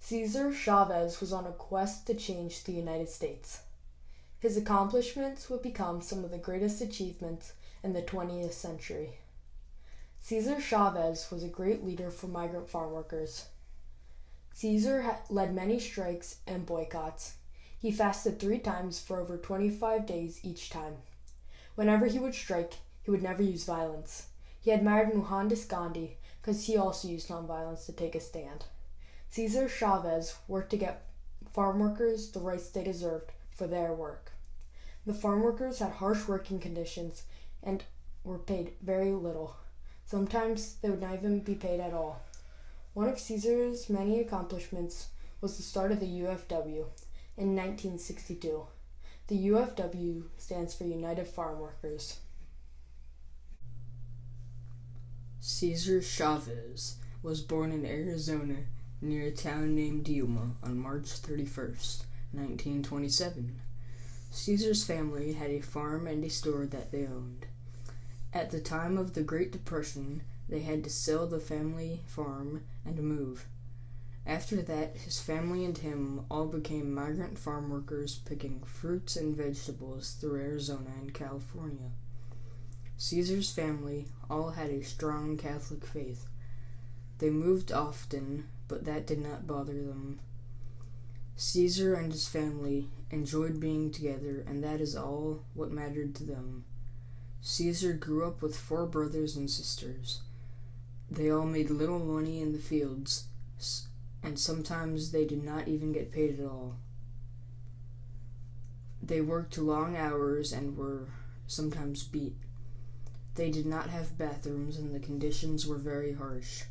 Cesar Chavez was on a quest to change the United States. His accomplishments would become some of the greatest achievements in the 20th century. Cesar Chavez was a great leader for migrant farm workers. Cesar led many strikes and boycotts. He fasted 3 times for over 25 days each time. Whenever he would strike, he would never use violence. He admired Mohandas Gandhi because he also used nonviolence to take a stand. Cesar Chavez worked to get farm workers the rights they deserved for their work. The farm workers had harsh working conditions and were paid very little. Sometimes they would not even be paid at all. One of Cesar's many accomplishments was the start of the UFW in 1962. The UFW stands for United Farm Workers. Cesar Chavez was born in Arizona near a town named Yuma on March 31st, 1927. Cesar's family had a farm and a store that they owned. At the time of the Great Depression, they had to sell the family farm and move. After that, his family and him all became migrant farm workers picking fruits and vegetables through Arizona and California. Cesar's family all had a strong Catholic faith. They moved often, but that did not bother them. Cesar and his family enjoyed being together, and that is all what mattered to them. Cesar grew up with 4 brothers and sisters. They all made little money in the fields, and sometimes they did not even get paid at all. They worked long hours and were sometimes beat. They did not have bathrooms, and the conditions were very harsh.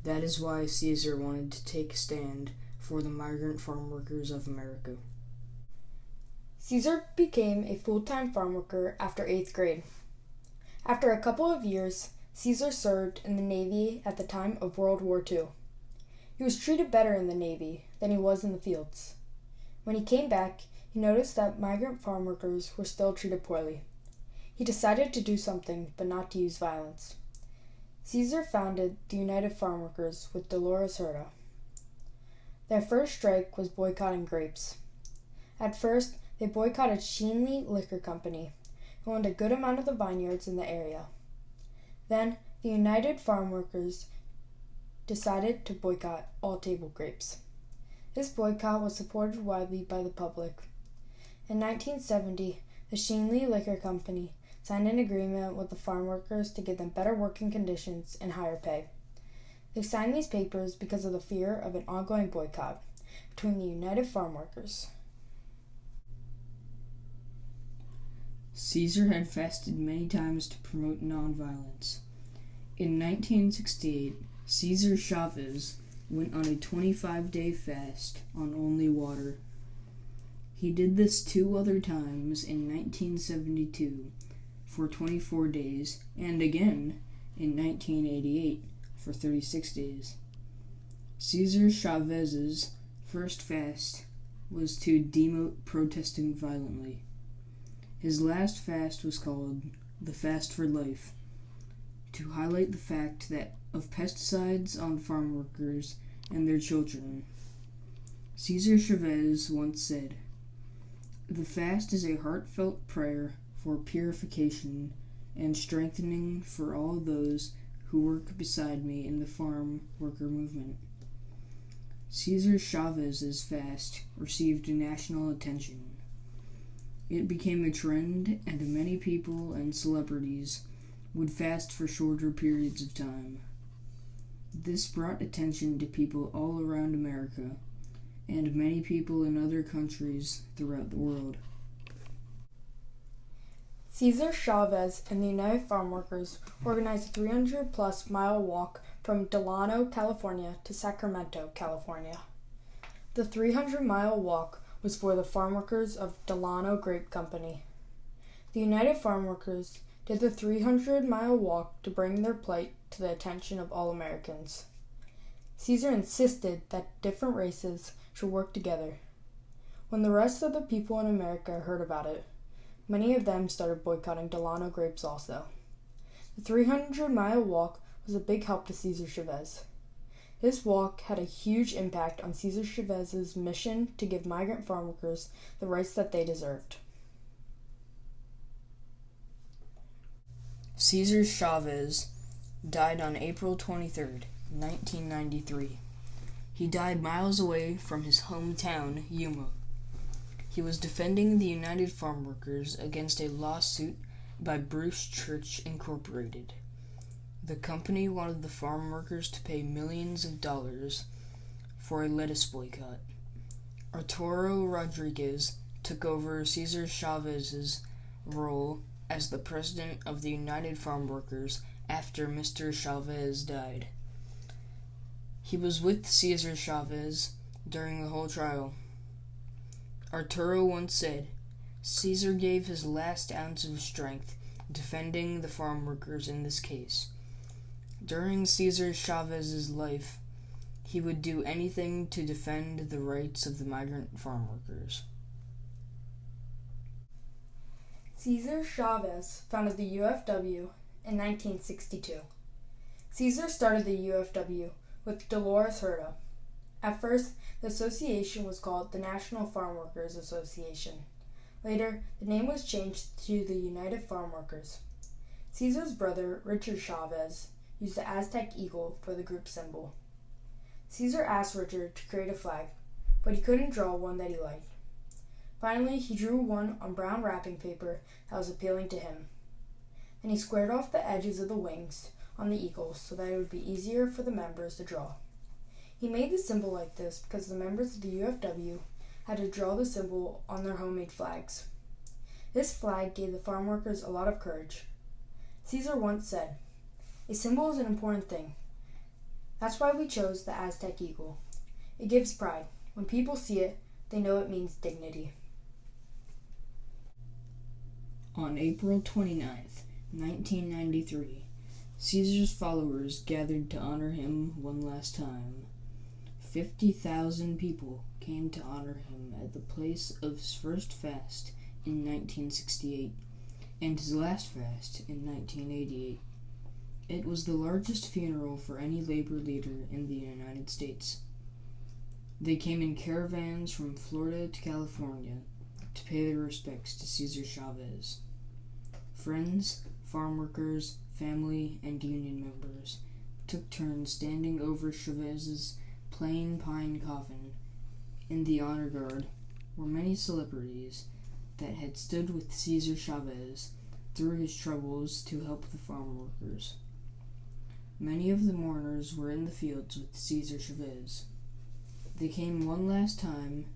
That is why Cesar wanted to take a stand for the migrant farm workers of America. Cesar became a full-time farm worker after 8th grade. After a couple of years, Cesar served in the Navy at the time of World War II. He was treated better in the Navy than he was in the fields. When he came back, he noticed that migrant farm workers were still treated poorly. He decided to do something, but not to use violence. Cesar founded the United Farm Workers with Dolores Herta. Their first strike was boycotting grapes. At first, they boycotted Sheenley Liquor Company, who owned a good amount of the vineyards in the area. Then, the United Farm Workers decided to boycott all table grapes. This boycott was supported widely by the public. In 1970, the Sheenley Liquor Company signed an agreement with the farm workers to give them better working conditions and higher pay. They signed these papers because of the fear of an ongoing boycott between the United Farm Workers. Cesar had fasted many times to promote nonviolence. In 1968, Cesar Chavez went on a 25-day fast on only water. He did this 2 other times in 1972 for 24 days and again in 1988 for 36 days. Cesar Chavez's first fast was to demote protesting violently. His last fast was called the Fast for Life, to highlight the fact that of pesticides on farm workers and their children. Cesar Chavez once said, "The fast is a heartfelt prayer for purification and strengthening for all those who work beside me in the farm worker movement." Cesar Chavez's fast received national attention. It became a trend, and many people and celebrities would fast for shorter periods of time. This brought attention to people all around America and many people in other countries throughout the world. Cesar Chavez and the United Farm Workers organized a 300-plus mile walk from Delano, California to Sacramento, California. The 300-mile walk was for the farm workers of Delano Grape Company. The United Farm Workers did the 300-mile walk to bring their plight to the attention of all Americans. Cesar insisted that different races should work together. When the rest of the people in America heard about it, many of them started boycotting Delano grapes also. The 300-mile walk was a big help to Cesar Chavez. His walk had a huge impact on Cesar Chavez's mission to give migrant farm workers the rights that they deserved. Cesar Chavez died on April 23, 1993. He died miles away from his hometown, Yuma. He was defending the United Farm Workers against a lawsuit by Bruce Church Incorporated. The company wanted the farm workers to pay millions of dollars for a lettuce boycott. Arturo Rodriguez took over Cesar Chavez's role as the president of the United Farm Workers after Mr. Chavez died. He was with Cesar Chavez during the whole trial. Arturo once said, "Cesar gave his last ounce of strength defending the farm workers in this case. During Cesar Chavez's life, he would do anything to defend the rights of the migrant farm workers." Cesar Chavez founded the UFW in 1962. Cesar started the UFW with Dolores Huerta. At first, the association was called the National Farm Workers Association. Later, the name was changed to the United Farm Workers. Cesar's brother, Richard Chavez, used the Aztec eagle for the group symbol. Cesar asked Richard to create a flag, but he couldn't draw one that he liked. Finally, he drew one on brown wrapping paper that was appealing to him. Then he squared off the edges of the wings on the eagle so that it would be easier for the members to draw. He made the symbol like this because the members of the UFW had to draw the symbol on their homemade flags. This flag gave the farm workers a lot of courage. Cesar once said, "A symbol is an important thing. That's why we chose the Aztec eagle. It gives pride. When people see it, they know it means dignity." On April 29, 1993, Cesar's followers gathered to honor him one last time. 50,000 people came to honor him at the place of his first fast in 1968 and his last fast in 1988. It was the largest funeral for any labor leader in the United States. They came in caravans from Florida to California to pay their respects to Cesar Chavez. Friends, farm workers, family, and union members took turns standing over Chavez's plain pine coffin. In the honor guard were many celebrities that had stood with Cesar Chavez through his troubles to help the farm workers. Many of the mourners were in the fields with Cesar Chavez. They came one last time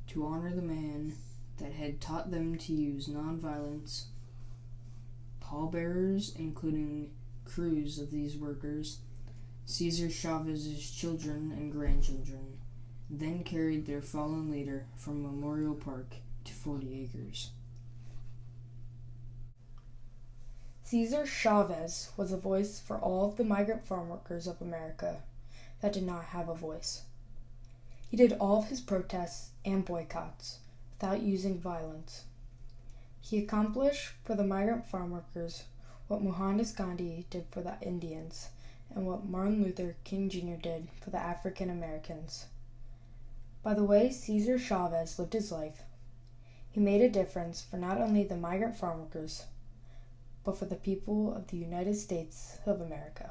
to honor the man that had taught them to use nonviolence. Pallbearers, including crews of these workers, Cesar Chavez's children and grandchildren, then carried their fallen leader from Memorial Park to 40 acres. Cesar Chavez was a voice for all of the migrant farm workers of America that did not have a voice. He did all of his protests and boycotts without using violence. He accomplished for the migrant farm workers what Mohandas Gandhi did for the Indians and what Martin Luther King Jr. did for the African Americans. By the way Cesar Chavez lived his life, he made a difference for not only the migrant farm workers, but for the people of the United States of America.